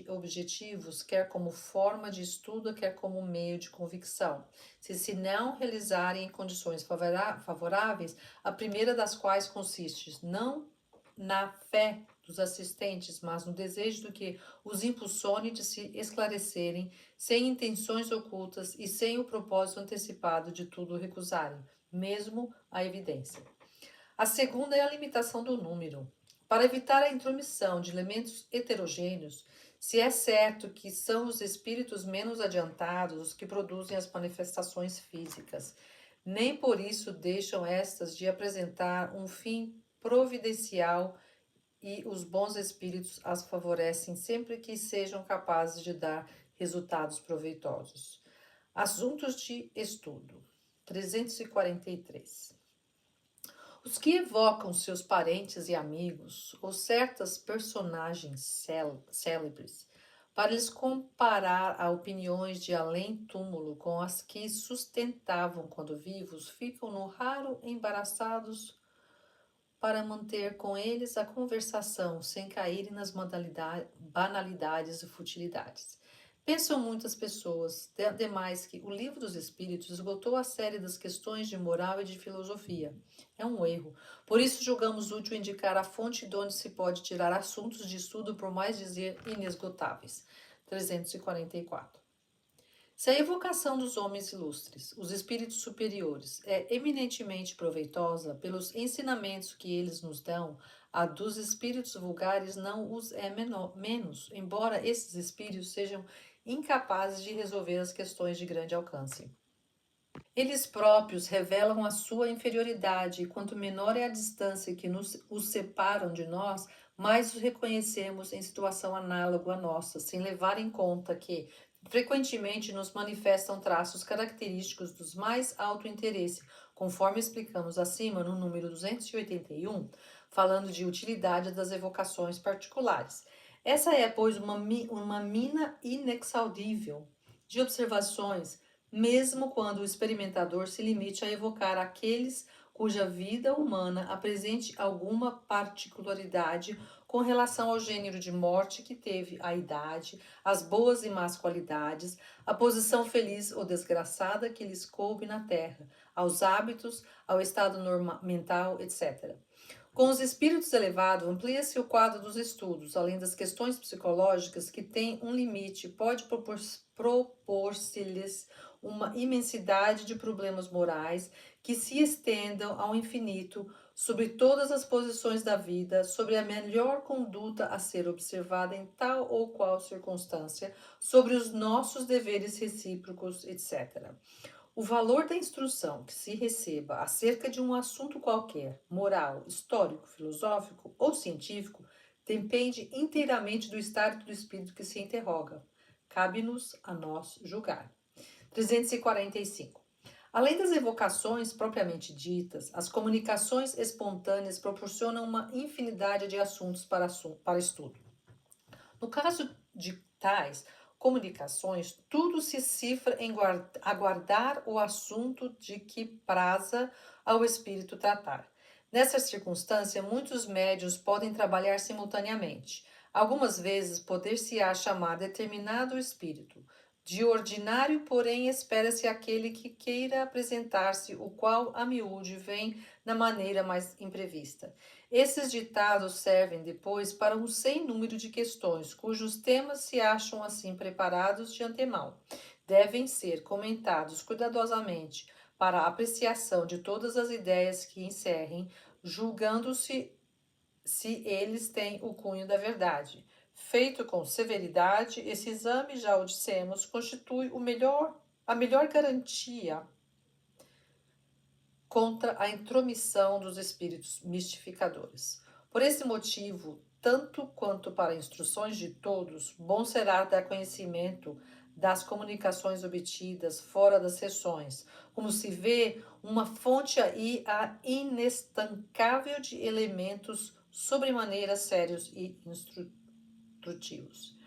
objetivos, quer como forma de estudo, quer como meio de convicção, se não realizarem em condições favoráveis, a primeira das quais consiste não na fé dos assistentes, mas no desejo do que os impulsione de se esclarecerem, sem intenções ocultas e sem o propósito antecipado de tudo recusarem mesmo a evidência. A segunda é a limitação do número. Para evitar a intromissão de elementos heterogêneos, se é certo que são os espíritos menos adiantados os que produzem as manifestações físicas, nem por isso deixam estas de apresentar um fim providencial e os bons espíritos as favorecem sempre que sejam capazes de dar resultados proveitosos. Assuntos de estudo. 343. Os que evocam seus parentes e amigos ou certas personagens célebres para lhes comparar a opiniões de além-túmulo com as que sustentavam quando vivos, ficam no raro embaraçados para manter com eles a conversação sem caírem nas banalidades e futilidades. Pensam muitas pessoas, demais, que o Livro dos Espíritos esgotou a série das questões de moral e de filosofia. É um erro. Por isso julgamos útil indicar a fonte de onde se pode tirar assuntos de estudo, por mais dizer inesgotáveis. 344. Se a evocação dos homens ilustres, os espíritos superiores, é eminentemente proveitosa pelos ensinamentos que eles nos dão, a dos espíritos vulgares não os é menos, embora esses espíritos sejam incapazes de resolver as questões de grande alcance. Eles próprios revelam a sua inferioridade, e quanto menor é a distância que os separam de nós, mais os reconhecemos em situação análoga à nossa, sem levar em conta que, frequentemente, nos manifestam traços característicos dos mais alto interesse, conforme explicamos acima no número 281, falando de utilidade das evocações particulares. Essa é, pois, uma mina inexaudível de observações, mesmo quando o experimentador se limite a evocar aqueles cuja vida humana apresente alguma particularidade com relação ao gênero de morte que teve, a idade, as boas e más qualidades, a posição feliz ou desgraçada que lhes coube na terra, aos hábitos, ao estado mental, etc. Com os espíritos elevados, amplia-se o quadro dos estudos, além das questões psicológicas, que têm um limite, pode propor-se-lhes uma imensidade de problemas morais que se estendam ao infinito sobre todas as posições da vida, sobre a melhor conduta a ser observada em tal ou qual circunstância, sobre os nossos deveres recíprocos, etc. O valor da instrução que se receba acerca de um assunto qualquer, moral, histórico, filosófico ou científico, depende inteiramente do estado do espírito que se interroga. Cabe-nos a nós julgar. 345. Além das evocações propriamente ditas, as comunicações espontâneas proporcionam uma infinidade de assuntos para estudo. No caso de tais comunicações, tudo se cifra em aguardar o assunto de que praza ao espírito tratar. Nessa circunstância, muitos médios podem trabalhar simultaneamente. Algumas vezes, poder-se-á chamar determinado espírito. De ordinário, porém, espera-se aquele que queira apresentar-se, o qual a miúde vem na maneira mais imprevista. Esses ditados servem depois para um sem número de questões, cujos temas se acham assim preparados de antemão. Devem ser comentados cuidadosamente para a apreciação de todas as ideias que encerrem, julgando-se se eles têm o cunho da verdade. Feito com severidade, esse exame, já o dissemos, constitui a melhor garantia contra a intromissão dos espíritos mistificadores. Por esse motivo, tanto quanto para instruções de todos, bom será dar conhecimento das comunicações obtidas fora das sessões, como se vê uma fonte aí a inestancável de elementos sobremaneira sérios e instrutivos.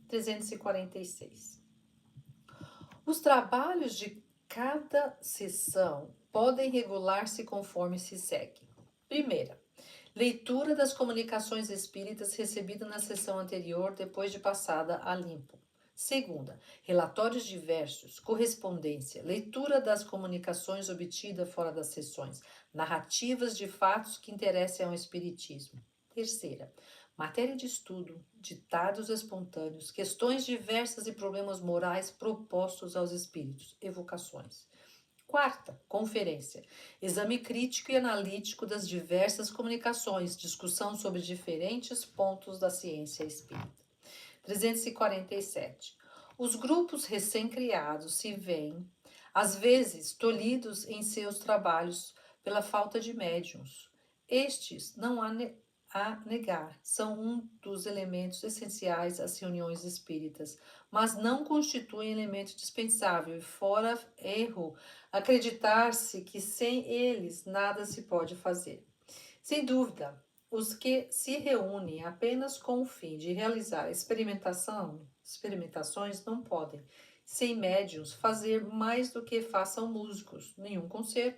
346. Os trabalhos de cada sessão podem regular-se conforme se segue. Primeira, leitura das comunicações espíritas recebida na sessão anterior depois de passada a limpo. Segunda, relatórios diversos, correspondência, leitura das comunicações obtidas fora das sessões, narrativas de fatos que interessem ao espiritismo. Terceira, matéria de estudo, ditados espontâneos, questões diversas e problemas morais propostos aos espíritos, evocações. Quarta, conferência. Exame crítico e analítico das diversas comunicações, discussão sobre diferentes pontos da ciência espírita. 347. Os grupos recém-criados se veem, às vezes, tolhidos em seus trabalhos pela falta de médiuns. Estes, não há a negar, são um dos elementos essenciais às reuniões espíritas, mas não constituem elemento dispensável e, fora erro, acreditar-se que sem eles nada se pode fazer. Sem dúvida, os que se reúnem apenas com o fim de realizar experimentações não podem, sem médiuns, fazer mais do que façam músicos,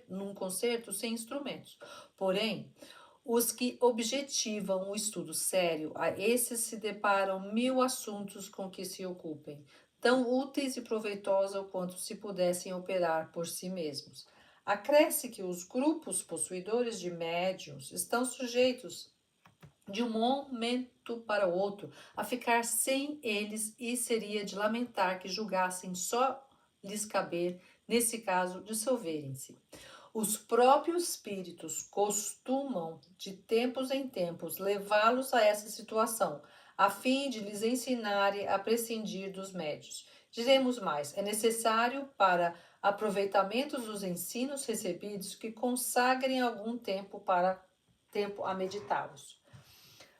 num concerto sem instrumentos. Porém, os que objetivam o estudo sério, a esses se deparam 1000 assuntos com que se ocupem, tão úteis e proveitosos quanto se pudessem operar por si mesmos. Acresce que os grupos possuidores de médiuns estão sujeitos, de um momento para o outro, a ficar sem eles e seria de lamentar que julgassem só lhes caber, nesse caso, dissolverem-se. Os próprios espíritos costumam, de tempos em tempos, levá-los a essa situação, a fim de lhes ensinarem a prescindir dos médios. Diremos mais, é necessário para aproveitamento dos ensinos recebidos que consagrem algum tempo a meditá-los.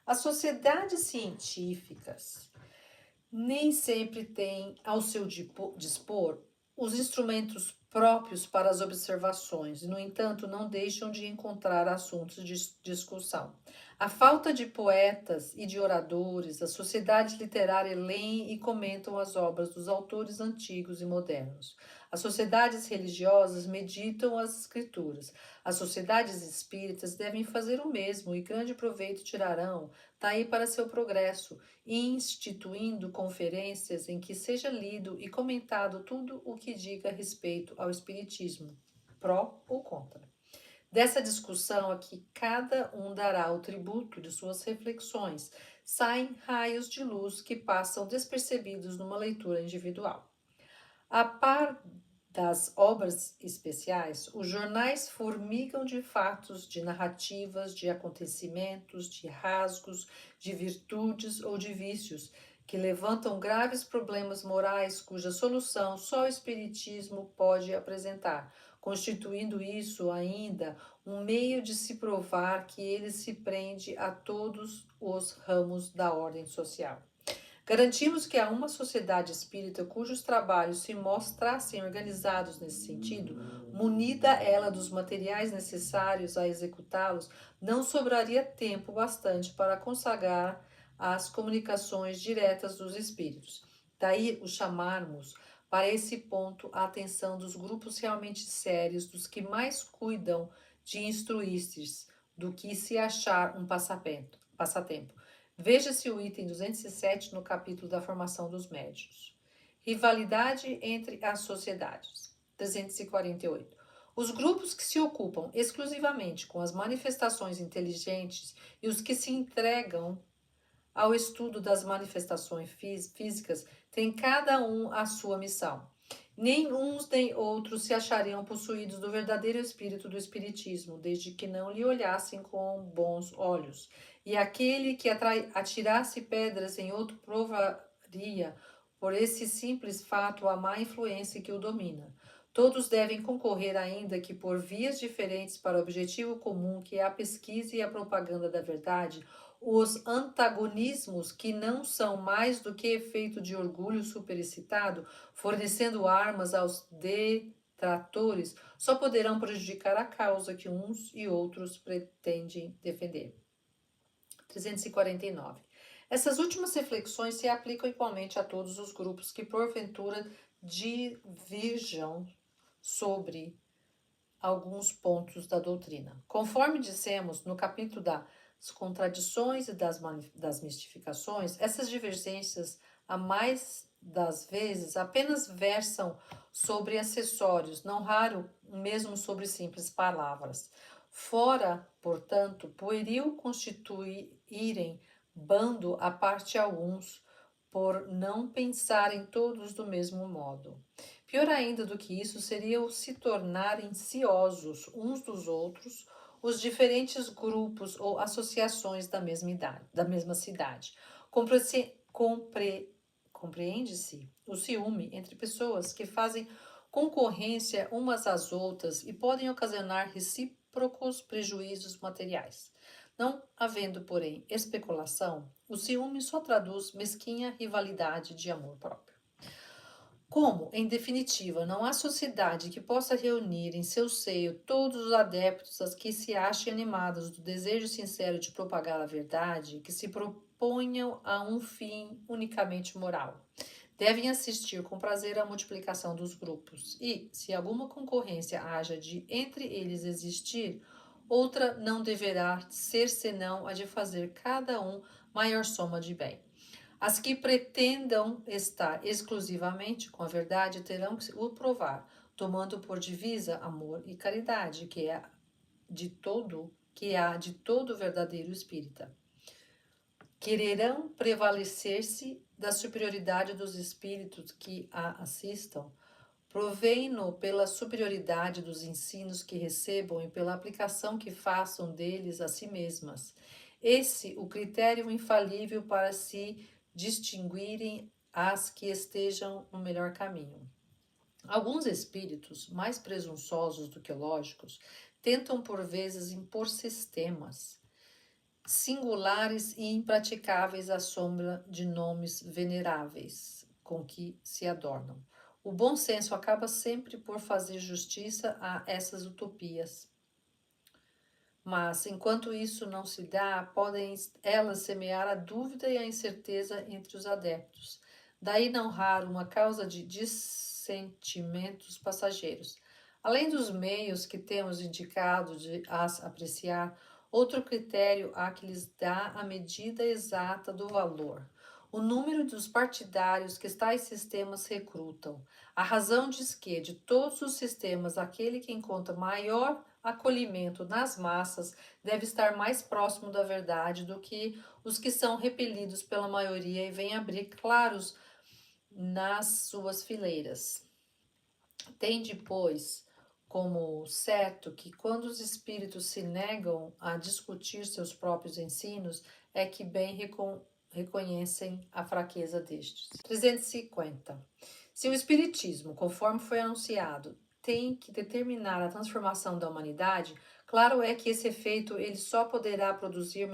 As sociedades científicas nem sempre têm ao seu dispor os instrumentos próprios para as observações, e, no entanto, não deixam de encontrar assuntos de discussão. A falta de poetas e de oradores, as sociedades literárias leem e comentam as obras dos autores antigos e modernos. As sociedades religiosas meditam as escrituras. As sociedades espíritas devem fazer o mesmo e grande proveito tirarão daí para seu progresso, instituindo conferências em que seja lido e comentado tudo o que diga respeito ao espiritismo, pró ou contra. Dessa discussão a que cada um dará o tributo de suas reflexões, saem raios de luz que passam despercebidos numa leitura individual. A par das obras especiais, os jornais formigam de fatos, de narrativas, de acontecimentos, de rasgos, de virtudes ou de vícios, que levantam graves problemas morais cuja solução só o Espiritismo pode apresentar, constituindo isso ainda um meio de se provar que ele se prende a todos os ramos da ordem social. Garantimos que a uma sociedade espírita cujos trabalhos se mostrassem organizados nesse sentido, munida ela dos materiais necessários a executá-los, não sobraria tempo bastante para consagrar as comunicações diretas dos espíritos. Daí o chamarmos para esse ponto a atenção dos grupos realmente sérios, dos que mais cuidam de instruir-se do que se achar um passatempo. Veja-se o item 207 no capítulo da formação dos médiuns. Rivalidade entre as sociedades. 348. Os grupos que se ocupam exclusivamente com as manifestações inteligentes e os que se entregam ao estudo das manifestações físicas têm cada um a sua missão. Nem uns nem outros se achariam possuídos do verdadeiro espírito do espiritismo, desde que não lhe olhassem com bons olhos. E aquele que atirasse pedras em outro provaria, por esse simples fato, a má influência que o domina. Todos devem concorrer, ainda que por vias diferentes, para o objetivo comum, que é a pesquisa e a propaganda da verdade. Os antagonismos, que não são mais do que efeito de orgulho superexcitado, fornecendo armas aos detratores, só poderão prejudicar a causa que uns e outros pretendem defender. 349. Essas últimas reflexões se aplicam igualmente a todos os grupos que, porventura, divirjam sobre alguns pontos da doutrina. Conforme dissemos no capítulo das contradições e das mistificações, essas divergências, a mais das vezes, apenas versam sobre acessórios, não raro mesmo sobre simples palavras. Fora, portanto, pueril constituírem bando à parte alguns, por não pensarem todos do mesmo modo. Pior ainda do que isso seria o se tornarem ciosos uns dos outros os diferentes grupos ou associações da mesma cidade. Compreende-se o ciúme entre pessoas que fazem concorrência umas às outras e podem ocasionar recíprocos prejuízos materiais. Não havendo, porém, especulação, o ciúme só traduz mesquinha rivalidade de amor próprio. Como, em definitiva, não há sociedade que possa reunir em seu seio todos os adeptos a que se achem animados do desejo sincero de propagar a verdade, que se proponham a um fim unicamente moral, devem assistir com prazer à multiplicação dos grupos, e, se alguma concorrência haja de entre eles existir, outra não deverá ser senão a de fazer cada um maior soma de bem. As que pretendam estar exclusivamente com a verdade terão que o provar, tomando por divisa amor e caridade, que há de todo verdadeiro espírita. Quererão prevalecer-se da superioridade dos espíritos que a assistam, provém-no pela superioridade dos ensinos que recebam e pela aplicação que façam deles a si mesmas. Esse o critério infalível para se distinguirem as que estejam no melhor caminho. Alguns espíritos, mais presunçosos do que lógicos, tentam por vezes impor sistemas singulares e impraticáveis à sombra de nomes veneráveis com que se adornam. O bom senso acaba sempre por fazer justiça a essas utopias. Mas, enquanto isso não se dá, podem elas semear a dúvida e a incerteza entre os adeptos. Daí, não raro, uma causa de dissentimentos passageiros. Além dos meios que temos indicado de as apreciar, outro critério há que lhes dá a medida exata do valor. O número dos partidários que tais sistemas recrutam. A razão diz que, de todos os sistemas, aquele que encontra maior acolhimento nas massas deve estar mais próximo da verdade do que os que são repelidos pela maioria e vêm abrir claros nas suas fileiras. Tende, pois, como certo que quando os espíritos se negam a discutir seus próprios ensinos, é que bem reconhecem a fraqueza destes. 350. Se o espiritismo, conforme foi anunciado, tem que determinar a transformação da humanidade, claro é que esse efeito ele só poderá produzir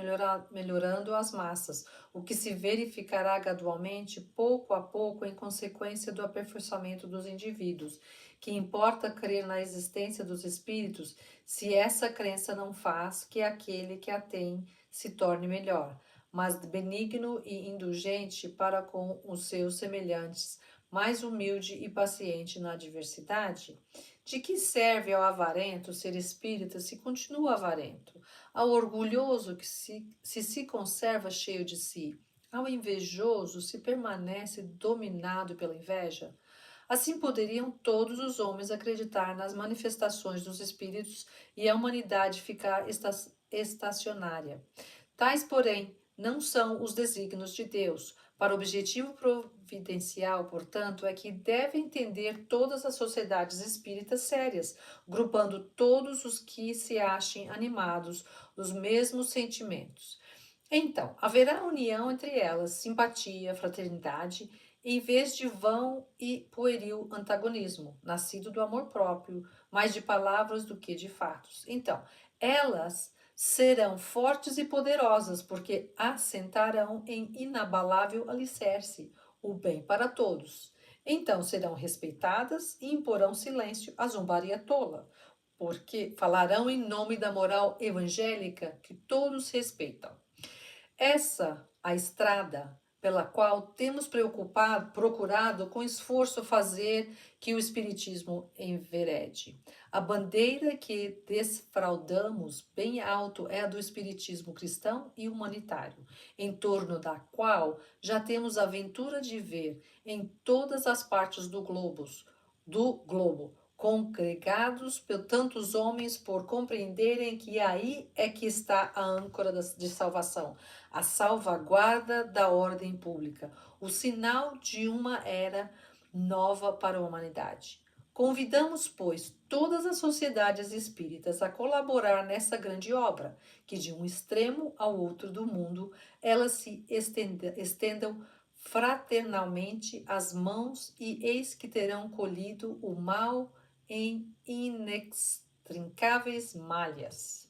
melhorando as massas, o que se verificará gradualmente, pouco a pouco, em consequência do aperfeiçoamento dos indivíduos. Que importa crer na existência dos espíritos, se essa crença não faz que aquele que a tem se torne melhor, mas benigno e indulgente para com os seus semelhantes, mais humilde e paciente na adversidade? De que serve ao avarento ser espírita se continua avarento? Ao orgulhoso que se conserva cheio de si? Ao invejoso se permanece dominado pela inveja? Assim poderiam todos os homens acreditar nas manifestações dos espíritos e a humanidade ficar estacionária. Tais, porém, não são os desígnios de Deus. Para o objetivo providencial, portanto, é que deve entender todas as sociedades espíritas sérias, grupando todos os que se achem animados dos mesmos sentimentos. Então, haverá união entre elas, simpatia, fraternidade, em vez de vão e pueril antagonismo, nascido do amor próprio, mais de palavras do que de fatos. Então, elas serão fortes e poderosas, porque assentarão em inabalável alicerce o bem para todos. Então serão respeitadas e imporão silêncio à zombaria tola, porque falarão em nome da moral evangélica que todos respeitam. Essa a estrada pela qual temos procurado com esforço fazer que o Espiritismo enverede. A bandeira que desfraldamos bem alto é a do Espiritismo cristão e humanitário, em torno da qual já temos a ventura de ver em todas as partes do globo congregados por tantos homens por compreenderem que aí é que está a âncora de salvação, a salvaguarda da ordem pública, o sinal de uma era nova para a humanidade. Convidamos, pois, todas as sociedades espíritas a colaborar nessa grande obra, que de um extremo ao outro do mundo elas se estendam fraternalmente as mãos e eis que terão colhido o mal em inextricáveis malhas.